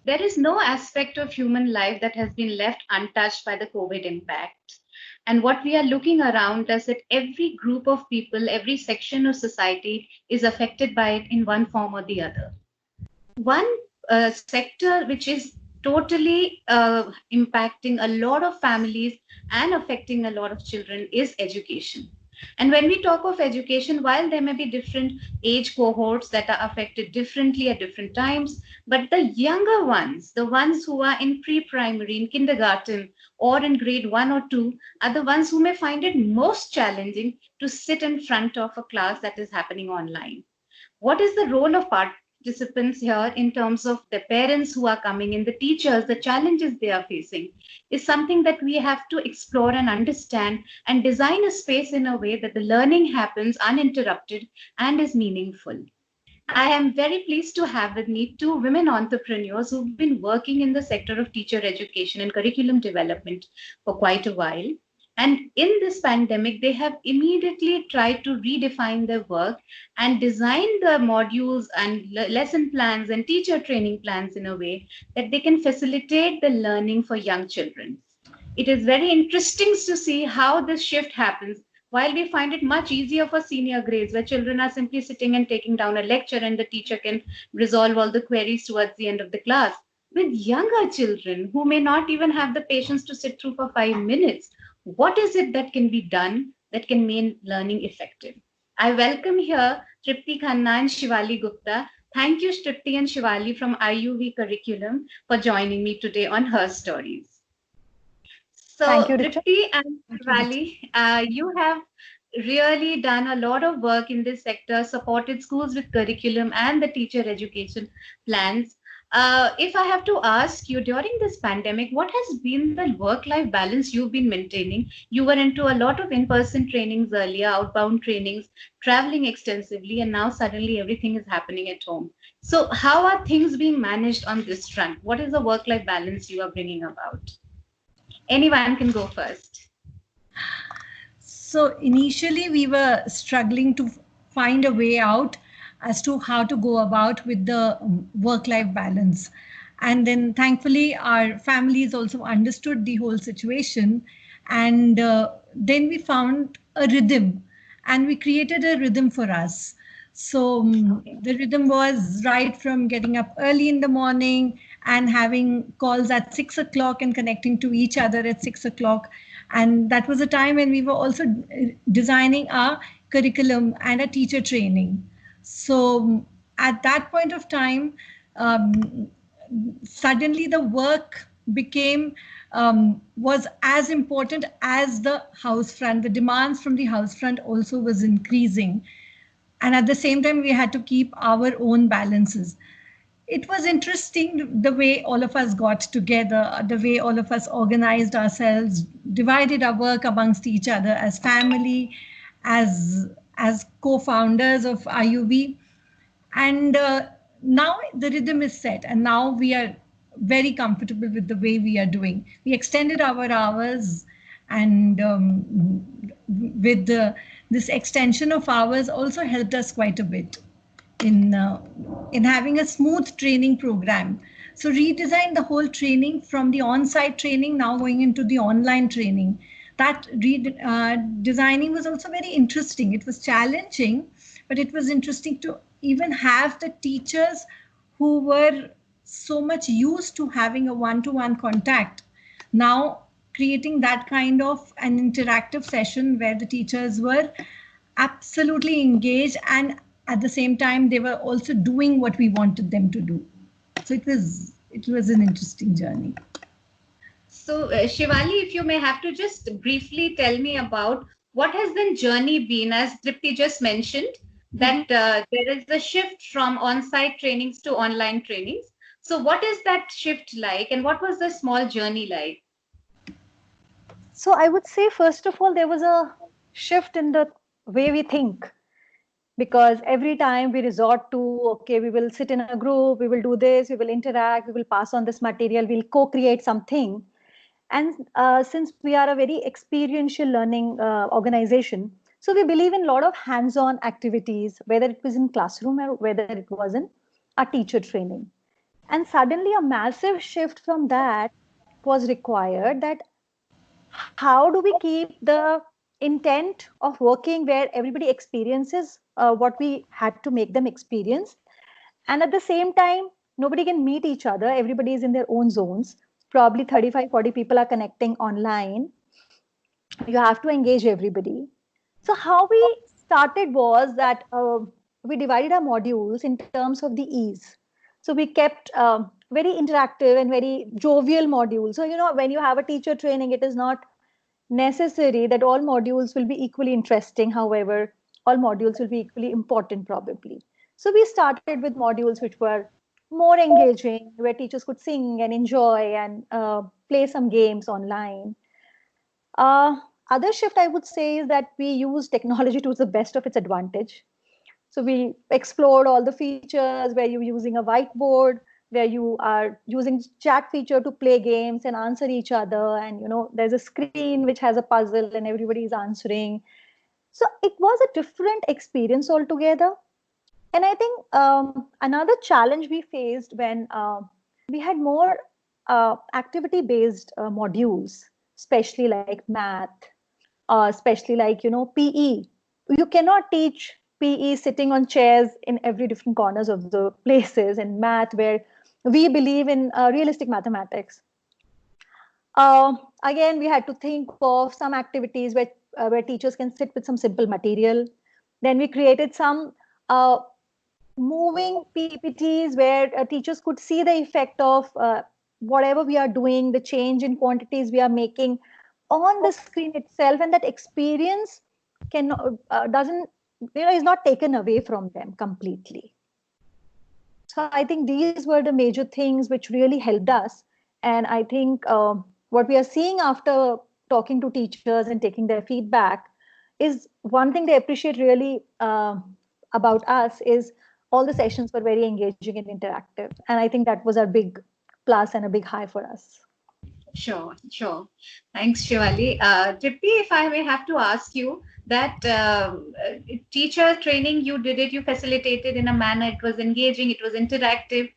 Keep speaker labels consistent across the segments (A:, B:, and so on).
A: There is no aspect of human life that has been left untouched by the COVID impact. And what we are looking around is that every group of people, every section of society is affected by it in one form or the other. One sector which is totally impacting a lot of families and affecting a lot of children is education. And when we talk of education, while there may be different age cohorts that are affected differently at different times, but the younger ones, the ones who are in pre primary, in kindergarten, or in grade 1 or 2, are the ones who may find it most challenging to sit in front of a class that is happening online. What is the role of participants here in terms of the parents who are coming in, the teachers, the challenges they are facing, is something that we have to explore and understand and design a space in a way that the learning happens uninterrupted and is meaningful. I am very pleased to have with me two women entrepreneurs who've been working in the sector of teacher education and curriculum development for quite a while. And in this pandemic, they have immediately tried to redefine their work and design the modules and lesson plans and teacher training plans in a way that they can facilitate the learning for young children. It is very interesting to see how this shift happens. While we find it much easier for senior grades, where children are simply sitting and taking down a lecture and the teacher can resolve all the queries towards the end of the class, with younger children who may not even have the patience to sit through for 5 minutes, what is it that can be done that can make learning effective? I welcome here Tripti Khanna and Shivali Gupta. Thank you, Tripti and Shivali from IUV Curriculum, for joining me today on Her Stories.
B: Thank
A: So,
B: you, Richa.
A: Tripti and Shivali, you have really done a lot of work in this sector, supported schools with curriculum and the teacher education plans. If I have to ask you, during this pandemic, what has been the work-life balance you've been maintaining? You were into a lot of in-person trainings earlier, outbound trainings, traveling extensively, and now suddenly everything is happening at home. So, how are things being managed on this front? What is the work-life balance you are bringing about? Anyone can go first.
C: So initially we were struggling to find a way out as to how to go about with the work-life balance. And then thankfully our families also understood the whole situation. And then we found a rhythm and we created a rhythm for us. So the rhythm was right from getting up early in the morning and having calls at 6 o'clock and connecting to each other at 6 o'clock. And that was a time when we were also designing our curriculum and a teacher training. So at that point of time, suddenly the work became was as important as the house front. The demands from the house front also was increasing, and at the same time we had to keep our own balances. It was interesting the way all of us got together, the way all of us organized ourselves, divided our work amongst each other as family, as co-founders of IUV. And now the rhythm is set, and now we are very comfortable with the way we are doing. We extended our hours, and with this extension of hours also helped us quite a bit in having a smooth training program. So redesign the whole training from the on-site training now going into the online training. That designing was also very interesting. It was challenging, but it was interesting to even have the teachers who were so much used to having a one-to-one contact now creating that kind of an interactive session where the teachers were absolutely engaged, and at the same time they were also doing what we wanted them to do. So it was an interesting journey.
A: So, Shivali, if you may have to just briefly tell me about what has the journey been, as Tripti just mentioned, that there is a shift from on-site trainings to online trainings. So, what is that shift like, and what was the small journey like?
B: So I would say, first of all, there was a shift in the way we think, because every time we resort to, okay, we will sit in a group, we will do this, we will interact, we will pass on this material, we'll co-create something. And since we are a very experiential learning organization, so we believe in a lot of hands-on activities, whether it was in classroom or whether it was in a teacher training. And suddenly a massive shift from that was required, that how do we keep the intent of working where everybody experiences what we had to make them experience, and at the same time nobody can meet each other, everybody is in their own zones, probably 35-40 people are connecting online, you have to engage everybody. So how we started was that we divided our modules in terms of the ease. So we kept very interactive and very jovial modules. So when you have a teacher training, it is not necessary that all modules will be equally interesting. However, all modules will be equally important probably. So we started with modules which were more engaging, where teachers could sing and enjoy and play some games online. uh, Other shift I would say is that we use technology to the best of its advantage. So we explored all the features where you're using a whiteboard, where you are using chat feature to play games and answer each other. And there's a screen which has a puzzle and everybody is answering. So it was a different experience altogether. And I think another challenge we faced when we had more activity-based modules, especially like math, especially like PE. You cannot teach PE sitting on chairs in every different corners of the places, in math where we believe in realistic mathematics. Again, we had to think of some activities where teachers can sit with some simple material. Then we created some uh, moving PPTs where teachers could see the effect of whatever we are doing, the change in quantities we are making on the screen itself, and that experience can doesn't is not taken away from them completely. So I think these were the major things which really helped us. And I think what we are seeing after talking to teachers and taking their feedback is one thing they appreciate really about us is all the sessions were very engaging and interactive. And I think that was a big plus and a big high for us.
A: Sure, sure. Thanks, Shivali. Tripti, if I may have to ask you that teacher training, you did it, you facilitated in a manner, it was engaging, it was interactive.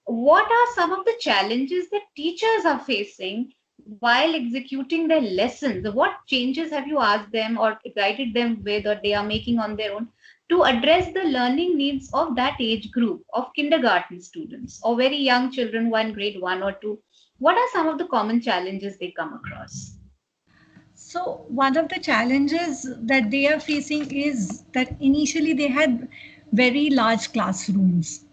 A: What are some of the challenges that teachers are facing while executing their lessons? What changes have you asked them or guided them with, or they are making on their own to address the learning needs of that age group of kindergarten students or very young children who are in grade 1 or 2? What are some of the common challenges they come across?
C: So one of the challenges that they are facing is that initially they had very large classrooms,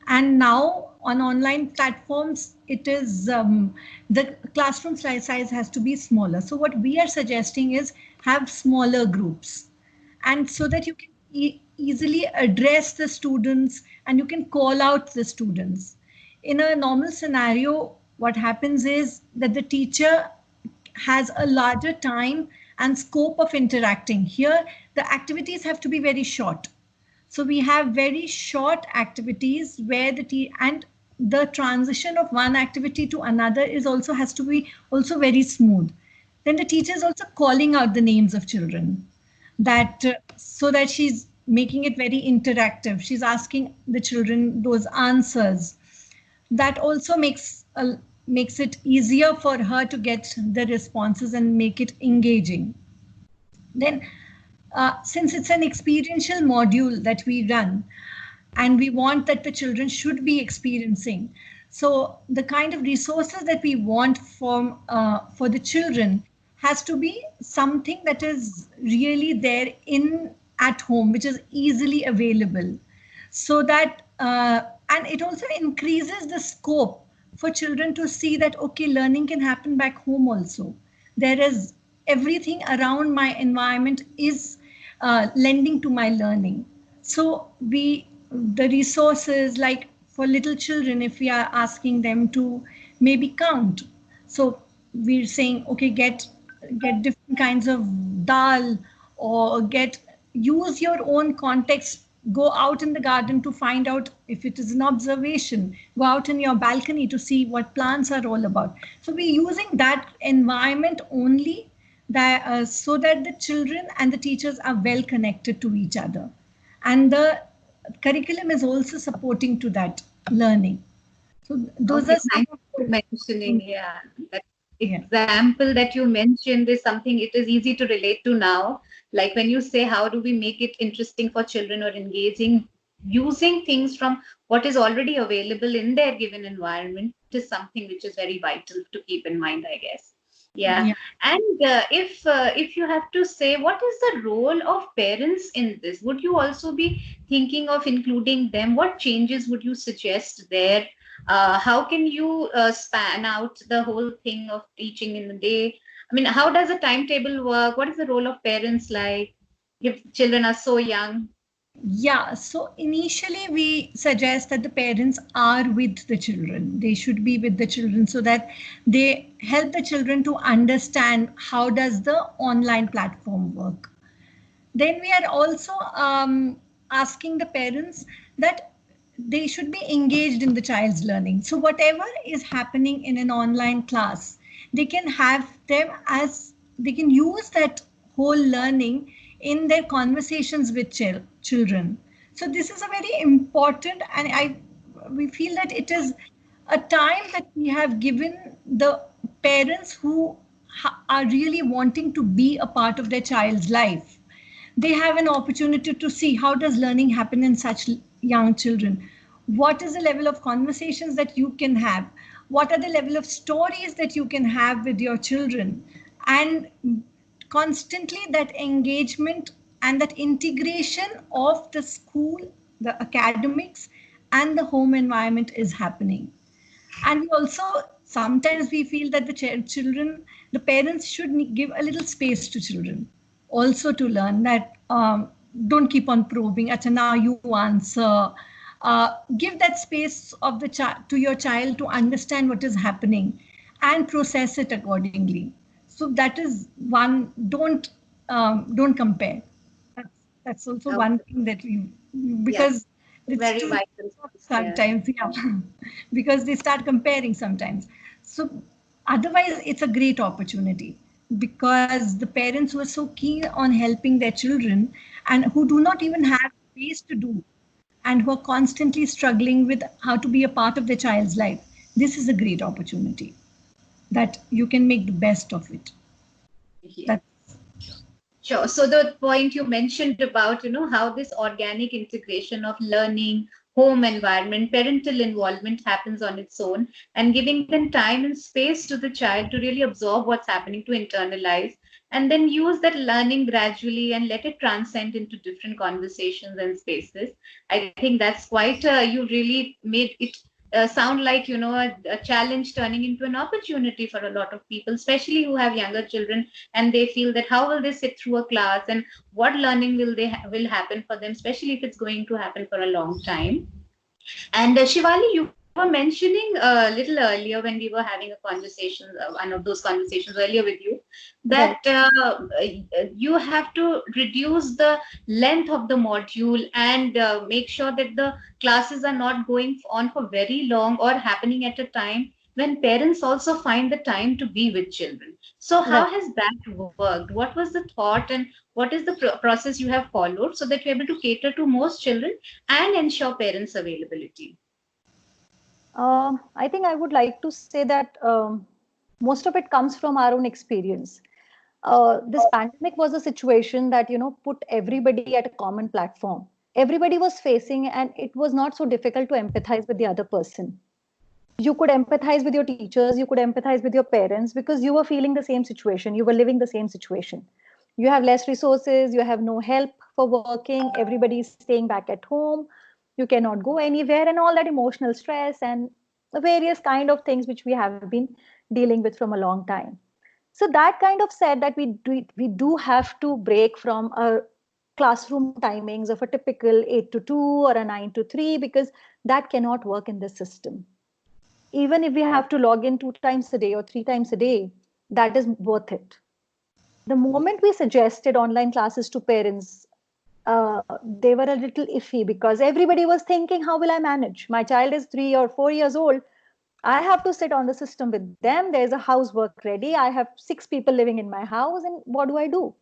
C: and now on online platforms it is the classroom size has to be smaller. So what we are suggesting is have smaller groups, and so that you can easily address the students and you can call out the students. In a normal scenario, what happens is that the teacher has a larger time and scope of interacting. Here, the activities have to be very short. So we have very short activities where and the transition of one activity to another is also has to be also very smooth. Then the teacher is also calling out the names of children, that so that she's making it very interactive. She's asking the children those answers. That also makes it easier for her to get the responses and make it engaging. Then, since it's an experiential module that we run, and we want that the children should be experiencing, so the kind of resources that we want for the children has to be something that is really there at home, which is easily available, so that and it also increases the scope for children to see that okay, learning can happen back home also. There is everything around my environment is lending to my learning. So the resources, like for little children, if we are asking them to maybe count, so we're saying okay, get different kinds of dal, or use your own context. Go out in the garden to find out if it is an observation. Go out in your balcony to see what plants are all about. So we're using that environment only, that so that the children and the teachers are well connected to each other, and the curriculum is also supporting to that learning. So those
A: Okay,
C: are some
A: thanks
C: of
A: for
C: the
A: mentioning. Yeah, that
C: yeah.
A: example that you mentioned is something it is easy to relate to now. Like when you say, how do we make it interesting for children or engaging, using things from what is already available in their given environment is something which is very vital to keep in mind, I guess. Yeah,
C: Yeah.
A: and if you have to say, what is the role of parents in this? Would you also be thinking of including them? What changes would you suggest there? How can you span out the whole thing of teaching in a day? I mean, how does a timetable work? What is the role of parents like if children are so young?
C: Yeah, so initially we suggest that the parents are with the children. They should be with the children so that they help the children to understand how does the online platform work. Then we are also asking the parents that they should be engaged in the child's learning. So whatever is happening in an online class, they can have them as they can use that whole learning in their conversations with children. So this is a very important, and I we feel that it is a time that we have given the parents who are really wanting to be a part of their child's life. They have an opportunity to see how does learning happen in such young children. What is the level of conversations that you can have? What are the level of stories that you can have with your children? And constantly that engagement and that integration of the school, the academics, and the home environment is happening. And we also sometimes we feel that the children, the parents should give a little space to children also to learn that don't keep on probing. Acha, now you answer. Give that space of the to your child to understand what is happening and process it accordingly. So that is one. Don't compare. That's also one
A: Okay.
C: thing that we,
A: Yes,
C: because it's
A: very
C: too
A: vital. Yeah.
C: sometimes, yeah, because they start comparing sometimes. So otherwise, it's a great opportunity because the parents who are so keen on helping their children and who do not even have ways to do and who are constantly struggling with how to be a part of their child's life, this is a great opportunity that you can make the best of it.
A: Yeah.
C: That
A: Sure. So the point you mentioned about, how this organic integration of learning, home environment, parental involvement happens on its own, and giving them time and space to the child to really absorb what's happening, to internalize, and then use that learning gradually and let it transcend into different conversations and spaces. I think that's quite, you really made it sound like, a challenge turning into an opportunity for a lot of people, especially who have younger children, and they feel that how will they sit through a class, and what learning will will happen for them, especially if it's going to happen for a long time. And Shivali, you were mentioning a little earlier when we were having a conversation, one of those conversations earlier with you, that
B: Right.
A: you have to reduce the length of the module and make sure that the classes are not going on for very long or happening at a time when parents also find the time to be with children. So,
B: Right.
A: how has that worked? What was the thought, and what is the process you have followed so that you're able to cater to most children and ensure parents' availability?
B: I think I would like to say that most of it comes from our own experience. This pandemic was a situation that put everybody at a common platform. Everybody was facing, and it was not so difficult to empathize with the other person. You could empathize with your teachers, you could empathize with your parents because you were feeling the same situation, you were living the same situation. You have less resources, you have no help for working, everybody's staying back at home, you cannot go anywhere, and all that emotional stress and the various kind of things which we have been dealing with from a long time. So that kind of said that we do have to break from a classroom timings of a typical 8 to 2 or a 9 to 3, because that cannot work in this system. Even if we have to log in 2 times a day or 3 times a day, that is worth it. The moment we suggested online classes to parents, they were a little iffy because everybody was thinking, how will I manage? My child is 3 or 4 years old. I have to sit on the system with them. There's a housework ready. I have 6 people living in my house. And what do I do?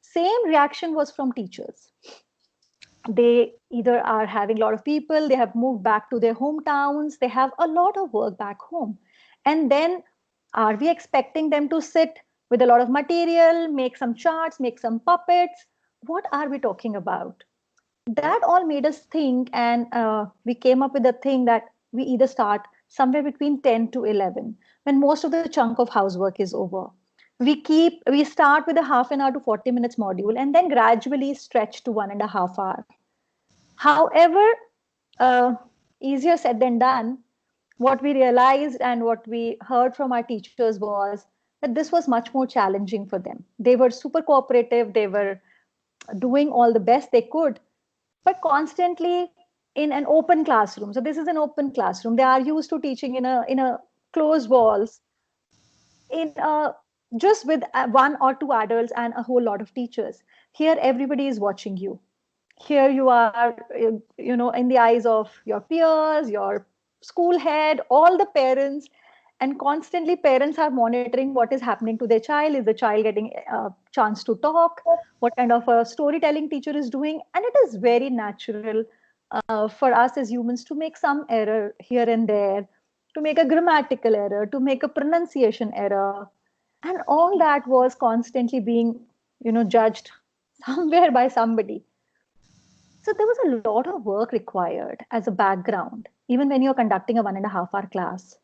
B: Same reaction was from teachers. They either are having a lot of people, they have moved back to their hometowns, they have a lot of work back home. And then are we expecting them to sit with a lot of material, make some charts, make some puppets? What are we talking about? That all made us think, and we came up with a thing that we either start somewhere between 10 to 11 when most of the chunk of housework is over. We start with a half an hour to 40 minutes module and then gradually stretch to 1.5 hours. However, uh, easier said than done. What we realized and what we heard from our teachers was that this was much more challenging for them. They were super cooperative, they were doing all the best they could, but constantly in an open classroom. So this is an open classroom. They are used to teaching in a closed walls, in just with one or two adults and a whole lot of teachers. Here, everybody is watching you. Here you are, in the eyes of your peers, your school head, all the parents, and constantly parents are monitoring what is happening to their child. Is the child getting a chance to talk? What kind of a storytelling teacher is doing? And it is very natural for us as humans to make some error here and there, to make a grammatical error, to make a pronunciation error, and all that was constantly being, judged somewhere by somebody. So there was a lot of work required as a background, even when you're conducting a 1.5 hour class,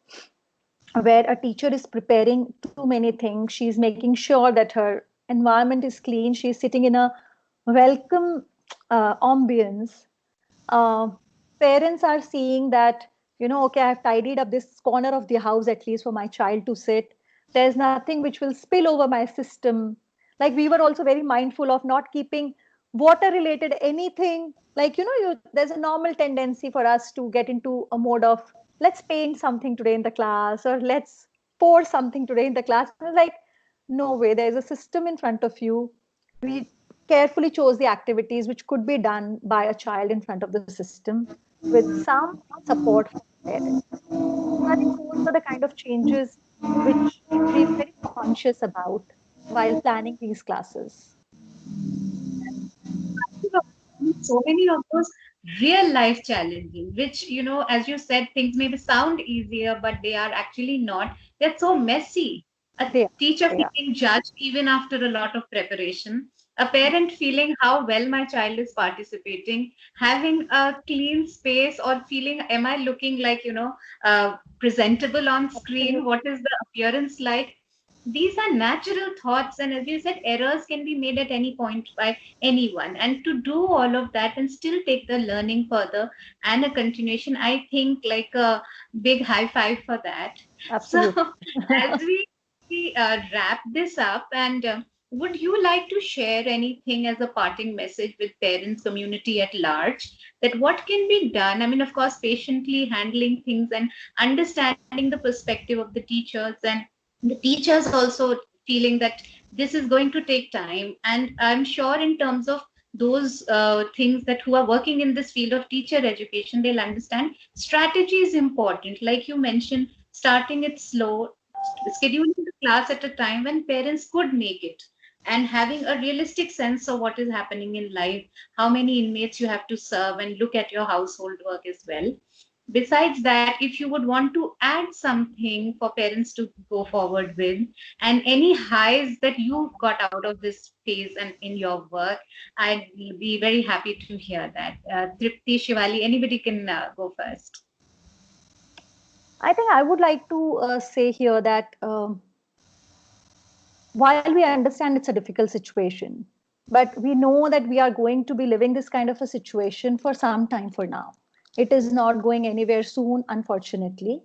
B: where a teacher is preparing too many things. She's making sure that her environment is clean. She's sitting in a welcome ambience. Uh, Parents are seeing that, okay, I've tidied up this corner of the house at least for my child to sit. There's nothing which will spill over my system. Like, we were also very mindful of not keeping water related anything. Like, there's a normal tendency for us to get into a mode of, let's paint something today in the class, or let's pour something today in the class. Like, no way, there's a system in front of you. We carefully chose the activities which could be done by a child in front of the system with some support from parents. So I think those are the kind of changes which we were very conscious about while planning these classes.
A: So many of those real life challenges, which, as you said, things maybe sound easier, but they are actually not. They're so messy. A
B: They are.
A: teacher
B: They are.
A: feeling judged even after a lot of preparation, a parent feeling how well my child is participating, having a clean space, or feeling, am I looking like, presentable on screen?
B: Absolutely.
A: What is the appearance like? These are natural thoughts, and as you said, errors can be made at any point by anyone. And to do all of that and still take the learning further and a continuation, I think like a big high five for that. So
B: Absolutely.
A: as we wrap this up, and would you like to share anything as a parting message with parents community at large, that what can be done? I mean, of course, patiently handling things and understanding the perspective of the teachers, and the teachers also feeling that this is going to take time. And I'm sure in terms of those things, that who are working in this field of teacher education, they'll understand strategy is important, like you mentioned, starting it slow, scheduling the class at a time when parents could make it, and having a realistic sense of what is happening in life, how many inmates you have to serve, and look at your household work as well. Besides that, if you would want to add something for parents to go forward with, and any highs that you got out of this phase and in your work, I'd be very happy to hear that. Tripti, Shivali, anybody can go first.
B: I think I would like to say here that while we understand it's a difficult situation, but we know that we are going to be living this kind of a situation for some time for now. It is not going anywhere soon, unfortunately.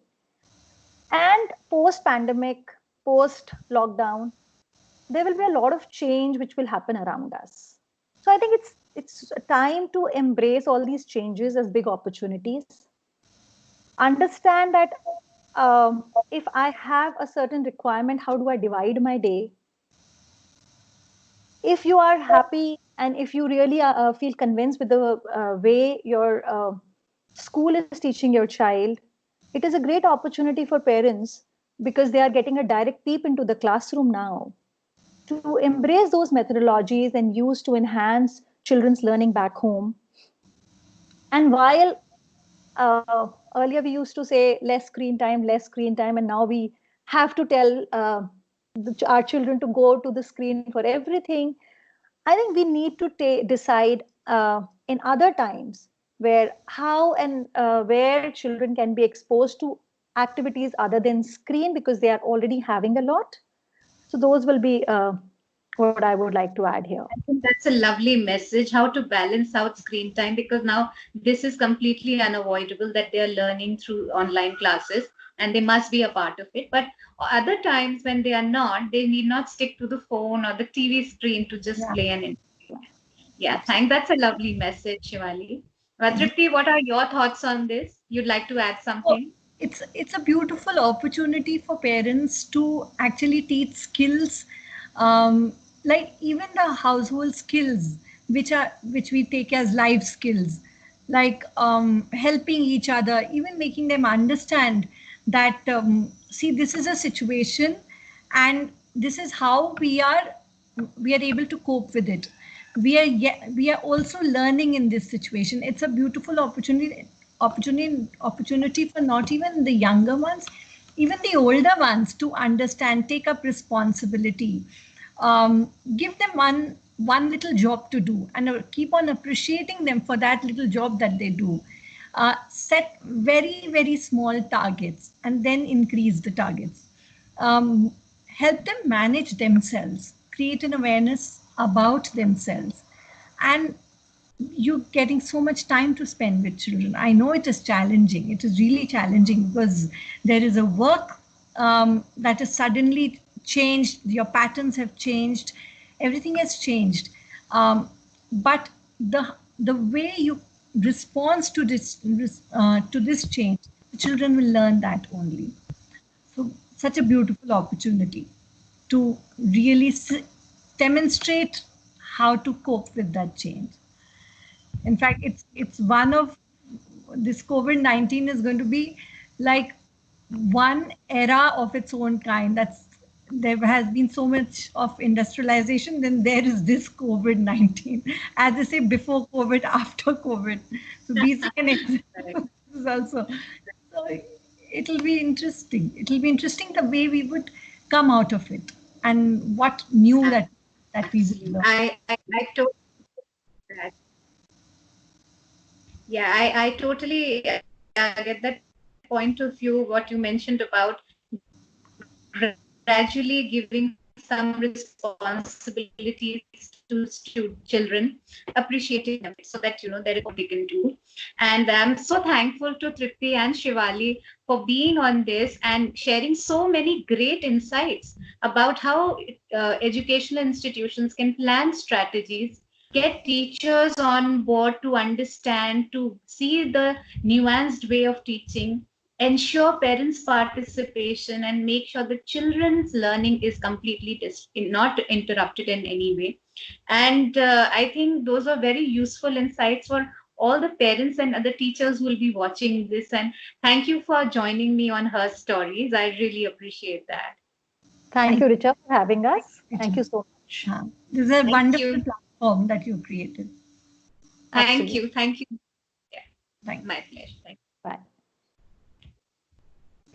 B: And post pandemic, post lockdown, there will be a lot of change which will happen around us. So I think it's time to embrace all these changes as big opportunities. Understand that if I have a certain requirement, how do I divide my day? If you are happy and if you really feel convinced with the way your school is teaching your child, it is a great opportunity for parents, because they are getting a direct peep into the classroom now, to embrace those methodologies and use to enhance children's learning back home. And while earlier we used to say less screen time, and now we have to tell our children to go to the screen for everything. I think we need to decide in other times where how and where children can be exposed to activities other than screen, because they are already having a lot. So those will be what I would like to add here.
A: I think that's a lovely message, how to balance out screen time, because now this is completely unavoidable that they are learning through online classes and they must be a part of it. But other times when they are not, they need not stick to the phone or the TV screen to just
B: Yeah.
A: play and enjoy. Yeah, that's a lovely message, Shivali. Tripti, what are your thoughts on this? You'd like to add
C: So
A: something?
C: it's a beautiful opportunity for parents to actually teach skills, um, like even the household skills, which we take as life skills, like helping each other, even making them understand that see, this is a situation, and this is how we are able to cope with it. We are also learning in this situation. It's a beautiful opportunity for not even the younger ones, even the older ones, to understand, take up responsibility, give them one little job to do, and keep on appreciating them for that little job that they do. Set very small targets and then increase the targets. um, Help them manage themselves, create an awareness about themselves, and you're getting so much time to spend with children. I know it is challenging. It is really challenging because there is a work that has suddenly changed. Your patterns have changed. Everything has changed. But the way you respond to this change, the children will learn that only. So such a beautiful opportunity to really demonstrate how to cope with that change. In fact, it's one of this COVID-19 is going to be like one era of its own kind. That's there has been so much of industrialization, then there is this COVID-19. As they say, before COVID, after COVID. So these can exist also. So it'll be interesting. It'll be interesting the way we would come out of it and what new that we would learn.
A: I totally get that. Yeah, I totally get that point of view, what you mentioned about gradually giving some responsibilities to children, appreciating them so that, there is more they can do. And I'm so thankful to Tripti and Shivali for being on this and sharing so many great insights about how educational institutions can plan strategies, get teachers on board to understand, to see the nuanced way of teaching, ensure parents' participation, and make sure the children's learning is completely not interrupted in any way. And I think those are very useful insights for all the parents and other teachers who will be watching this. And thank you for joining me on Her Stories. I really appreciate that.
B: Thank
C: Thank
B: you, Richa, for having us.
C: you.
B: Thank you so much.
C: This is a
A: Thank
C: wonderful
A: you.
C: platform that you've created.
A: Thank
B: Absolutely.
A: you. Thank you. Yeah,
C: Thank you.
A: my pleasure. Thank you.
B: Bye.